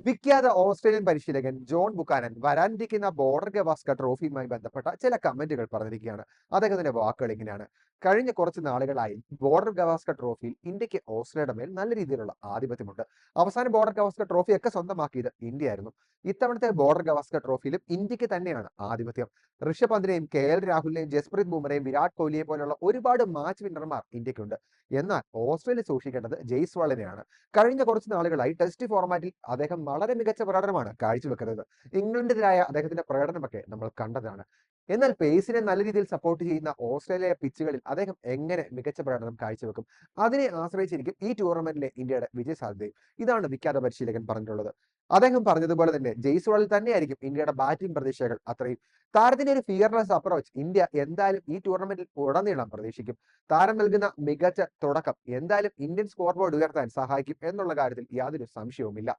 വിഖ്യാത ഓസ്ട്രേലിയൻ പരിശീലകൻ John Buchanan വരാനിരിക്കുന്ന ബോർഡർ ഗവാസ്കർ ട്രോഫിയുമായി ബന്ധപ്പെട്ട ചില കമന്റുകൾ പറഞ്ഞിരിക്കുകയാണ്. അദ്ദേഹത്തിന്റെ വാക്കുകൾ ഇങ്ങനെയാണ്: കഴിഞ്ഞ കുറച്ച് നാളുകളായി ബോർഡർ ഗവാസ്കർ ട്രോഫിയിൽ ഇന്ത്യക്ക് ഓസ്ട്രേലിയയുടെ മേൽ നല്ല രീതിയിലുള്ള ആധിപത്യമുണ്ട്. അവസാനം ബോർഡർ ഗവാസ്കർ ട്രോഫി ഒക്കെ സ്വന്തമാക്കിയത് ഇന്ത്യ ആയിരുന്നു. ഇത്തവണത്തെ ബോർഡർ ഗവാസ്കർ ട്രോഫിയിലും ഇന്ത്യക്ക് തന്നെയാണ് ആധിപത്യം. ഋഷഭ് പന്തിനെയും KL രാഹുലിനെയും ജസ്പ്രീത് ബുംറയെയും വിരാട് കോഹ്ലിയെ പോലുള്ള ഒരുപാട് മാച്ച് വിന്നർമാർ ഇന്ത്യക്കുണ്ട്. എന്നാൽ ഓസ്ട്രേലിയ സൂക്ഷിക്കേണ്ടത് ജയ്സ്വാളിനെയാണ്. കഴിഞ്ഞ കുറച്ച് നാളുകളായി ടെസ്റ്റ് ഫോർമാറ്റിൽ അദ്ദേഹം വളരെ മികച്ച പ്രകടനമാണ് കാഴ്ചവെക്കുന്നത്. ഇംഗ്ലണ്ടിനെതിരായ അദ്ദേഹത്തിന്റെ പ്രകടനമൊക്കെ നമ്മൾ കണ്ടതാണ്. എന്നാൽ പേസിനെ നല്ല രീതിയിൽ സപ്പോർട്ട് ചെയ്യുന്ന ഓസ്ട്രേലിയ പിച്ചുകളിൽ അദ്ദേഹം എങ്ങനെ മികച്ച പ്രകടനം കാഴ്ചവെക്കും? അതിനെ ആശ്രയിച്ചിരിക്കും ഈ ടൂർണമെന്റിലെ ഇന്ത്യയുടെ വിജയസാധ്യതയും. ഇതാണ് വിഖ്യാത പരിശീലകൻ പറഞ്ഞിട്ടുള്ളത്. അദ്ദേഹം പറഞ്ഞതുപോലെ തന്നെ ജയ്സ്വാളിൽ തന്നെയായിരിക്കും ഇന്ത്യയുടെ ബാറ്റിംഗ് പ്രതീക്ഷകൾ അത്രയും. താരത്തിന്റെ ഒരു ഫിയർലെസ് അപ്രോച്ച് ഇന്ത്യ എന്തായാലും ഈ ടൂർണമെന്റിൽ ഉടനീളം പ്രതീക്ഷിക്കും. താരം നൽകുന്ന മികച്ച തുടക്കം എന്തായാലും ഇന്ത്യൻ സ്കോർ ബോർഡ് ഉയർത്താൻ സഹായിക്കും എന്നുള്ള കാര്യത്തിൽ യാതൊരു സംശയവുമില്ല.